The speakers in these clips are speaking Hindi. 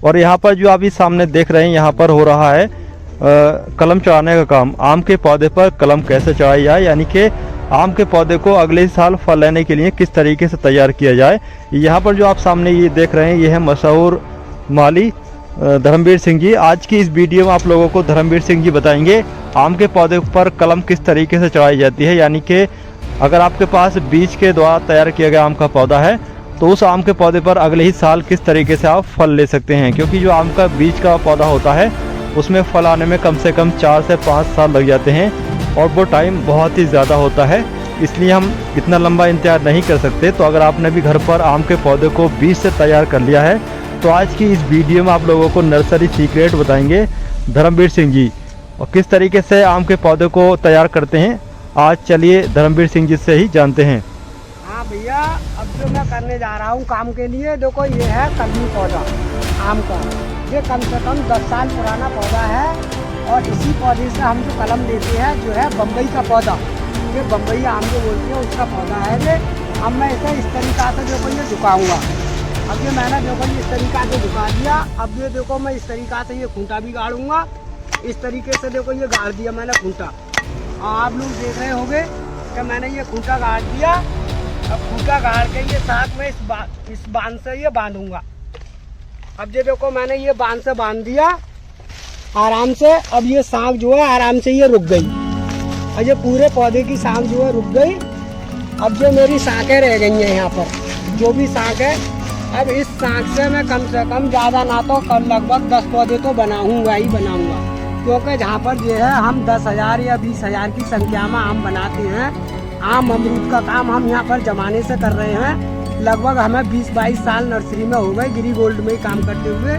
और यहाँ पर जो आप इस सामने देख रहे हैं, यहाँ पर हो रहा है कलम चढ़ाने का काम। आम के पौधे पर कलम कैसे चढ़ाई जाए, यानी कि आम के पौधे को अगले साल फल लेने के लिए किस तरीके से तैयार किया जाए। यहाँ पर जो आप सामने ये देख रहे हैं, ये है मशहूर माली धर्मवीर सिंह जी। आज की इस वीडियो में आप लोगों को धर्मवीर सिंह जी बताएंगे आम के पौधे पर कलम किस तरीके से चढ़ाई जाती है, यानी कि अगर आपके पास बीज के द्वारा तैयार किया गया आम का पौधा है तो उस आम के पौधे पर अगले ही साल किस तरीके से आप फल ले सकते हैं। क्योंकि जो आम का बीज का पौधा होता है उसमें फल आने में कम से कम 4 से 5 साल लग जाते हैं और वो टाइम बहुत ही ज़्यादा होता है, इसलिए हम इतना लंबा इंतजार नहीं कर सकते। तो अगर आपने भी घर पर आम के पौधे को बीज से तैयार कर लिया है तो आज की इस वीडियो में आप लोगों को नर्सरी सीक्रेट बताएंगे धर्मवीर सिंह जी, और किस तरीके से आम के पौधे को तैयार करते हैं। आज चलिए धर्मवीर सिंह जी से ही जानते हैं। हाँ भैया, अब जो मैं करने जा रहा हूँ काम के लिए, देखो ये है कलमी पौधा आम का। ये कम से कम 10 साल पुराना पौधा है और इसी पौधे से हम जो कलम लेते हैं जो है बम्बई का पौधा, ये बम्बई आम जो बोलते हैं उसका पौधा है ये। अब मैं इसे इस तरीक़ा से देखो ये झुकाऊँगा। अब ये मैंने देखो इस तरीक़ा से झुका दिया। अब ये देखो मैं इस तरीक़ा से ये खूंटा भी गाड़ूंगा। इस तरीके से देखो ये गाड़ दिया मैंने खूंटा। आप लोग देख रहे होंगे कि मैंने ये खूंटा गाड़ दिया। अब खूंटा गाड़ के ये साथ में इस बांध से ये बांधूंगा। अब ये देखो मैंने ये बांध से बांध दिया आराम से। अब ये सांख जो है आराम से ये रुक गई और ये पूरे पौधे की सांख जो है रुक गई। अब जो मेरी सांखें रह गई हैं यहाँ पर जो भी सांख है, अब इस सांख से मैं कम से कम ज़्यादा ना तो कम लगभग 10 पौधे तो बनाऊंगा ही बनाऊंगा। क्योंकि जहाँ पर जो है हम 10,000 या 20,000 की संख्या में आम बनाते हैं, आम अमरूद का काम हम यहाँ पर जमाने से कर रहे हैं। लगभग हमें 20-22 साल नर्सरी में हो गए गिरी गोल्ड में ही काम करते हुए,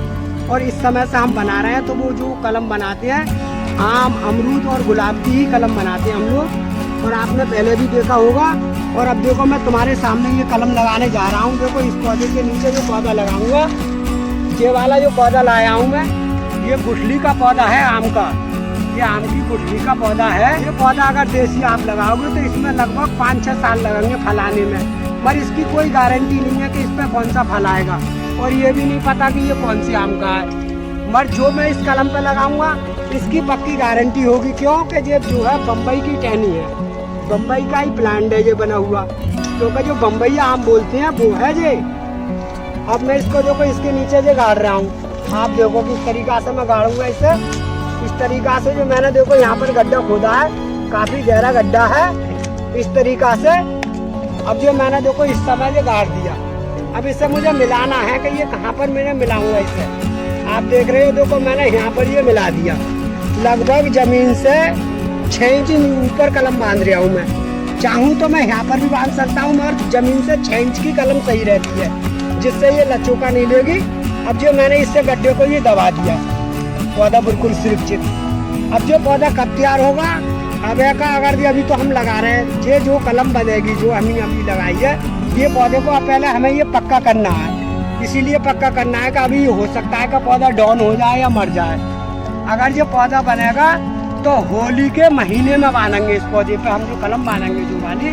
और इस समय से हम बना रहे हैं। तो वो जो कलम बनाते हैं आम अमरूद और गुलाब की ही कलम बनाते हैं हम लोग, और आपने पहले भी देखा होगा। और अब देखो मैं तुम्हारे सामने ये कलम लगाने जा रहा हूँ। देखो इस पौधे के नीचे जो पौधा लगाऊंगा, ये वाला जो पौधा लाया हूँ मैं, ये गुठली का पौधा है आम का। ये आम की गुठली का पौधा है। ये पौधा अगर देसी आप लगाओगे तो इसमें लगभग 5-6 साल लगेंगे फल आने में, पर इसकी कोई गारंटी नहीं है कि इस पर कौन सा फल आएगा, और ये भी नहीं पता कि ये कौन सी आम का है। मगर जो मैं इस कलम पे लगाऊंगा इसकी पक्की गारंटी होगी। क्यों कि ये जो है बम्बई की टहनी है, बम्बई का ही प्लांट है ये बना हुआ, क्योंकि जो बम्बई आम बोलते हैं वो है ये। अब मैं इसको देखो इसके नीचे से गाड़ रहा हूँ। आप देखो किस तरीका से मैं गाड़ूंगा इसे। इस तरीका से जो मैंने देखो यहाँ पर गड्ढा खोदा है, काफी गहरा गड्ढा है। इस तरीका से अब जो मैंने देखो इस समय से गाड़ दिया। अब इसे मुझे मिलाना है कि ये कहाँ पर मैंने मिलाऊंगा इसे। आप देख रहे हो देखो मैंने यहाँ पर ये मिला दिया। लगभग जमीन से 6 इंच ऊपर कलम बांध रहा हूँ मैं। चाहूँ तो मैं यहाँ पर भी बांध सकता हूँ, मगर जमीन से 6 इंच की कलम सही रहती है, जिससे ये लचोका नहीं लेगी। अब जो मैंने इससे गड्ढे को ये दबा दिया, पौधा बिल्कुल सुरक्षित। अब जो पौधा कब तैयार होगा, अब का अगर अभी तो हम लगा रहे हैं, ये जो कलम बनेगी जो हमने अभी लगाई है, ये पौधे को पहले हमें ये पक्का करना है। इसीलिए पक्का करना है कि अभी हो सकता है कि पौधा डाउन हो जाए या मर जाए। अगर ये पौधा बनेगा तो होली के महीने में बांधेंगे। इस पौधे पे हम जो कलम बांधेंगे जो वाली,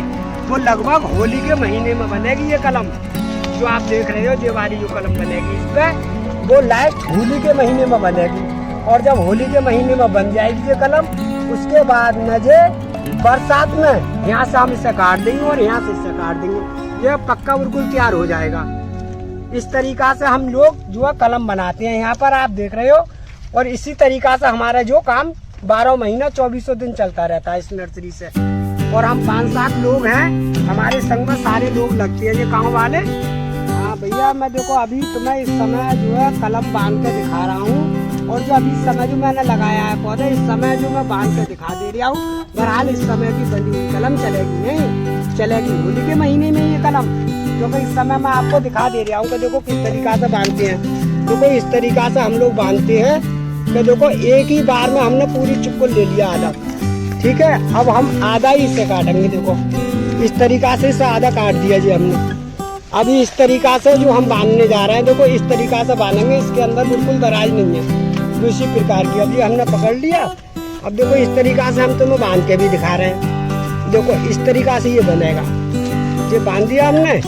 वो लगभग होली के महीने में बनेगी ये कलम। जो आप देख रहे हो ये वाली जो कलम बनेगी इस पे, वो लास्ट होली के महीने में बनेगी। और जब होली के महीने में बन जाएगी ये कलम, उसके बाद नजे बरसात में यहाँ से हम इसे काट देंगे और यहाँ से इसे काट देंगे। ये पक्का बिल्कुल तैयार हो जाएगा। इस तरीका से हम लोग जो है कलम बनाते हैं यहाँ पर, आप देख रहे हो। और इसी तरीका से हमारा जो काम 12 महीना 24 दिन चलता रहता है इस नर्सरी से। और हम 5-7 लोग हैं, हमारे संग में सारे लोग लगते हैं ये गाँव वाले। हाँ भैया, मैं देखो अभी तुम्हें इस समय जो है कलम बांध के दिखा रहा हूँ, और जो अभी समय जो मैंने लगाया है पौधे, इस समय जो मैं बांध के दिखा दे रहा हूँ। बहरहाल इस समय की बनी हुई कलम चलेगी नहीं, चलेगी होली के महीने में ये कलम। क्योंकि इस समय मैं आपको दिखा दे रहा हूँ कि देखो किस तरीका से बांधते हैं। देखो इस तरीका से हम लोग बांधते हैं कि देखो एक ही बार में हमने पूरी चुप्पल ले लिया आधा, ठीक है। अब हम आधा ही इससे काटेंगे। देखो इस तरीका से इसे आधा काट दिया जी हमने। अभी इस तरीका से जो हम बांधने जा रहे हैं, देखो इस तरीका से बांधेंगे। इसके अंदर बिल्कुल दराज नहीं है दूसरी प्रकार की। अभी हमने पकड़ लिया। अब देखो इस तरीका से हम तुम्हें बांध के भी दिखा रहे हैं। देखो इस तरीका से ये बनेगा। ये बांध दिया हमने,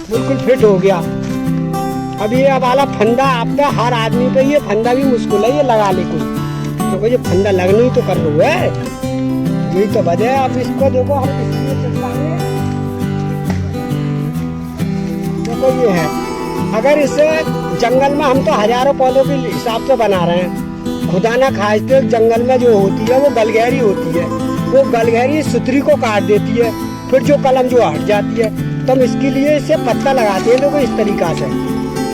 बिल्कुल फिट हो गया। अब ये वाला फंदा आपका हर आदमी पे ये फंदा भी मुश्किल है ये लगा ले कोई, क्योंकि ये फंदा लगना ही तो कर लो है, यही तो वजह है। अब इसको देखो हम इसलिए चिपकाएंगे, देखो ये है, अगर इसे जंगल में हम तो हजारों पौधों के हिसाब से बना रहे हैं, खुदा ना खास्ते जंगल में जो होती है वो गलगहरी होती है, वो गलगहरी सुतरी को काट देती है, फिर जो कलम जो हट जाती है, तो हम इसके लिए इसे पत्ता लगाते हैं लोग इस तरीका से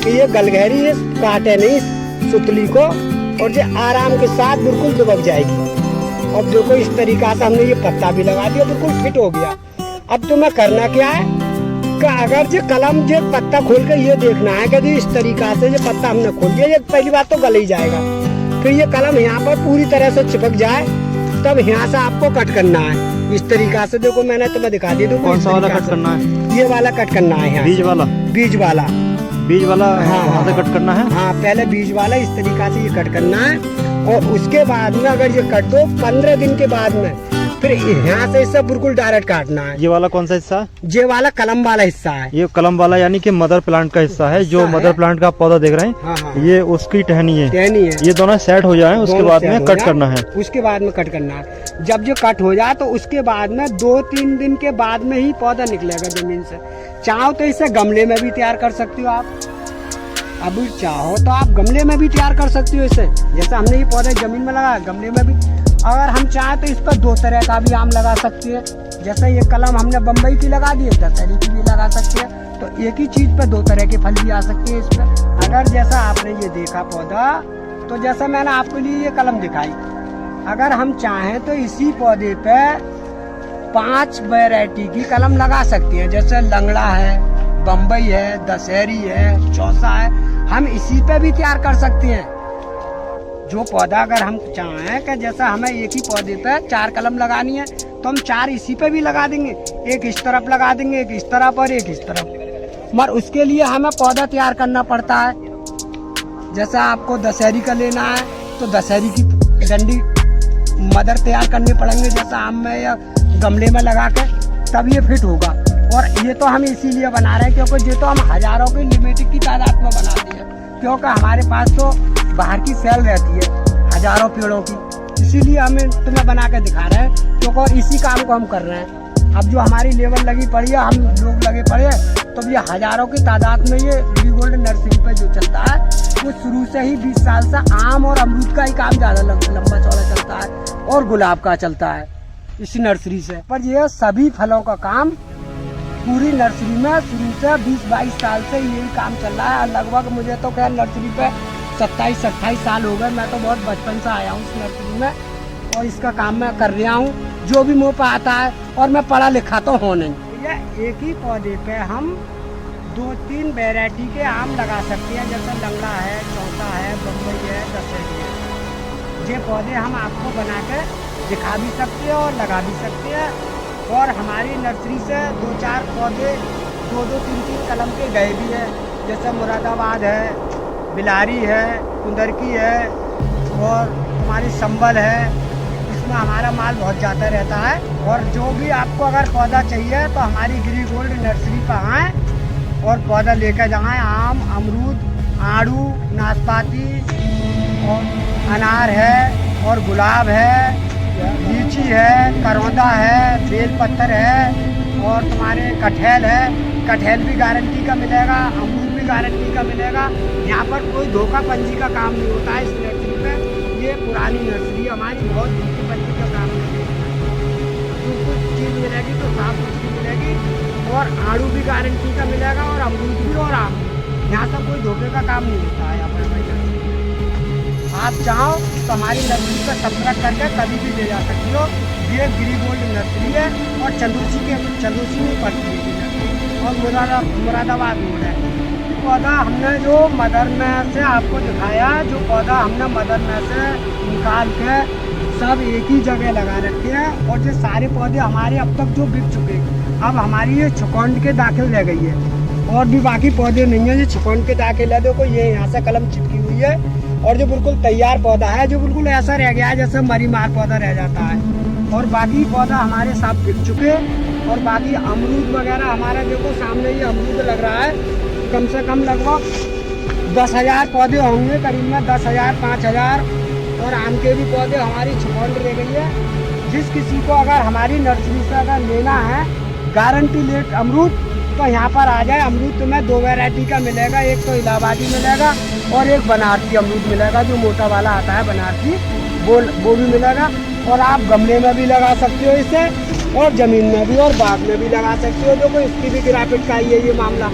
कि ये गलगहरी काटे नहीं सुतली को, और ये आराम के साथ बिल्कुल दुबक जाएगी। अब देखो इस तरीका से हमने ये पत्ता भी लगा दिया, बिल्कुल फिट हो गया। अब तुम्हें करना क्या है कि अगर ये कलम ये पत्ता खोल कर ये देखना है कि इस तरीका से ये पत्ता हमने खोल दिया, ये पहली बात तो गल ही जाएगा, फिर ये कलम यहाँ पर पूरी तरह से चिपक जाए तब यहाँ से आपको कट करना है इस तरीका से। देखो मैंने तुम्हें दिखा दिया। कौन सा वाला कट करना है? ये वाला कट करना है यहाँ, बीज वाला। बीज वाला, बीज वाला हाँ, वहाँ से कट करना है। हाँ पहले बीज वाला इस तरीका से ये कट करना है, और उसके बाद में अगर ये कट दो 15 दिन के बाद में फिर यहाँ से इसे बिल्कुल डायरेक्ट काटना है। ये वाला कौन सा हिस्सा? ये वाला कलम वाला हिस्सा है। ये कलम वाला यानी कि मदर प्लांट का हिस्सा है, जो मदर प्लांट का आप पौधा देख रहे हैं। हाँ, हाँ, ये उसकी टहनी है, टहनी है। ये दोनों सेट हो जाए उसके बाद में कट करना है। उसके बाद में कट करना है। जब ये कट हो जाए तो उसके बाद में 2-3 दिन के बाद में ही पौधा निकलेगा जमीन से। चाहो तो इसे गमले में भी तैयार कर सकती हो आप, अभी चाहो तो आप गमले में भी तैयार कर सकती हो इसे, जैसे हमने ये पौधे जमीन में लगाया गमले में भी। अगर हम चाहें तो इस पर 2 तरह का भी आम लगा सकती है, जैसे ये कलम हमने बम्बई की लगा दी है, दशहरी की भी लगा सकती है, तो एक ही चीज पे 2 तरह के फल भी आ सकते हैं इस पर। अगर जैसा आपने ये देखा पौधा, तो जैसा मैंने आपके लिए ये कलम दिखाई, अगर हम चाहें तो इसी पौधे पे 5 वैरायटी की कलम लगा सकती है, जैसे लंगड़ा है, बम्बई है, दशहरी है, चौसा है, हम इसी पे भी तैयार कर सकते हैं। जो पौधा अगर हम चाहें कि जैसा हमें एक ही पौधे पे 4 कलम लगानी है तो हम 4 इसी पे भी लगा देंगे, एक इस तरफ लगा देंगे, एक इस तरफ और एक इस तरफ। मगर उसके लिए हमें पौधा तैयार करना पड़ता है। जैसा आपको दशहरी का लेना है तो दशहरी की डंडी मदर तैयार करनी पड़ेंगे, जैसा आम में या गमले में लगा के, तब ये फिट होगा। और ये तो हम इसीलिए बना रहे हैं क्योंकि ये तो हम हजारों की लिमिटेड की तादाद में बनाते हैं, क्योंकि हमारे पास तो बाहर की सेल रहती है हजारों पेड़ों की, इसीलिए हमें तुम्हें बना के दिखा रहे हैं, क्योंकि और इसी काम को हम कर रहे हैं। अब जो हमारी लेबर लगी पड़ी है, हम लोग लगे पड़े हैं, तो ये हजारों की तादाद में ये गिरीगोल्ड नर्सरी पे जो चलता है वो शुरू से ही 20 साल से आम और अमरूद का ही काम ज्यादा लंबा चौड़ा चलता है, और गुलाब का चलता है इसी नर्सरी से। पर ये सभी फलों का काम पूरी नर्सरी में शुरू से 20-22 साल से यही काम चल रहा है। लगभग मुझे तो खैर नर्सरी पे 27-28 साल हो गए, मैं तो बहुत बचपन से आया हूँ इस नर्सरी में, और इसका काम मैं कर रहा हूँ जो भी मुँह पे आता है, और मैं पढ़ा लिखा तो हूँ नहीं। ये एक ही पौधे पे हम 2-3 वैरायटी के आम लगा सकते हैं, जैसे लंगड़ा है, चौसा है, बम्बई है, दशहरी है। ये पौधे हम आपको बना के दिखा भी सकते हैं और लगा भी सकते हैं। और हमारी नर्सरी से 2-4 पौधे 2-3 कलम के गए भी है, जैसे मुरादाबाद है, बिलारी है, कुंदरकी है, और हमारी संबल है। इसमें हमारा माल बहुत ज़्यादा रहता है। और जो भी आपको अगर पौधा चाहिए तो हमारी गिरीगोल्ड नर्सरी पर आएँ और पौधा लेकर जाएँ। आम, अमरूद, आड़ू, नाशपाती और अनार है, और गुलाब है, लीची है, करौंदा है, बेल पत्थर है, और तुम्हारे कटहल है। कटहल भी गारंटी का मिलेगा, अमरूद भी गारंटी का मिलेगा। यहाँ पर कोई धोखापंजी का काम नहीं होता है इस नर्सरी पे। ये पुरानी नर्सरी हमारी, बहुत धोखापंजी का काम नहीं होता। कुछ चीज़ मिलेगी तो साफ सुथरी मिलेगी, और आड़ू भी गारंटी का मिलेगा, और अमरूद भी, और आम। यहाँ से कोई धोखे का काम नहीं होता है यहाँ पर हमारी नर्सरी। आप चाहो तो हमारी नर्सरी पर संपर्क करके कभी भी ले जा सकती हो। ये गिरीगोल्ड नर्सरी है, और चंदूसी में पड़ती है, और मुरादाबाद रोड है। पौधा हमने जो मदर में से आपको दिखाया, जो पौधा हमने मदर में से निकाल के सब एक ही जगह लगा रखे हैं, और ये सारे पौधे हमारे अब तक जो बिक चुके, अब हमारी ये छुकौंड के दाखिल रह गई है, और भी बाकी पौधे नहीं है। ये छुकौंड के दाखिल है, देखो ये यहाँ से कलम चिपकी हुई है, और जो बिल्कुल तैयार पौधा है, जो बिल्कुल ऐसा रह गया है जैसे मरी मार पौधा रह जाता है। और बाकी पौधा हमारे सब बिक चुके, और बाकी अमरूद वगैरह हमारा देखो सामने ये अमरूद लग रहा है, कम से कम लगभग 10,000 पौधे होंगे करीब में, 10,000 5,000। और आम के भी पौधे हमारी छुपौंड रह गई है। जिस किसी को अगर हमारी नर्सरी से अगर लेना है गारंटी लेट अमरूद, तो यहाँ पर आ जाए। अमरूद तुम्हें 2 वैरायटी का मिलेगा, एक तो इलाहाबादी मिलेगा और एक बनारसी अमरूद मिलेगा, जो मोटा वाला आता है बनारसी, वो भी मिलेगा। और आप गमले में भी लगा सकते हो इसे, और ज़मीन में भी और बाग में भी लगा सकते हो। देखो इसकी भी गिरावट का ही है ये मामला।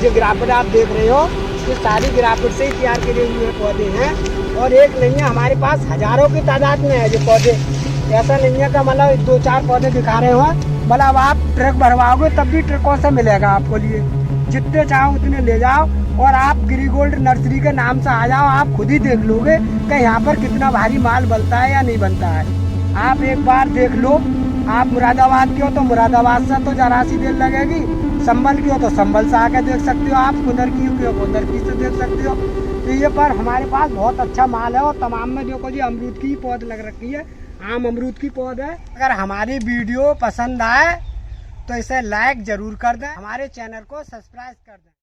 जो गिरावट आप देख रहे हो ये सारी गिरावट से ही तैयार किए हुए पौधे हैं। और एक नहीं है, हमारे पास हज़ारों की तादाद में है जो पौधे। ऐसा नहीं है कि मतलब 2-4 पौधे दिखा रहे हो, मतलब आप ट्रक भरवाओगे तब भी ट्रकों से मिलेगा आपको लिए। जितने चाहो उतने ले जाओ और आप गिरिगोल्ड नर्सरी के नाम से आ जाओ। आप खुद ही देख लोगे कि यहाँ पर कितना भारी माल बनता है या नहीं बनता है। आप एक बार देख लो। आप मुरादाबाद के हो तो मुरादाबाद से तो जरा सी देर लगेगी, संभल की हो तो संभल से आके देख सकते हो, आप कुदर की हो कुदर की से देख सकते हो। तो ये पर हमारे पास बहुत अच्छा माल है। और तमाम में देखो जी अमरूद की पौध लग रखी है, आम अमरूद की पौध है। अगर हमारी वीडियो पसंद आए तो इसे लाइक जरूर कर दें, हमारे चैनल को सब्सक्राइब कर दें।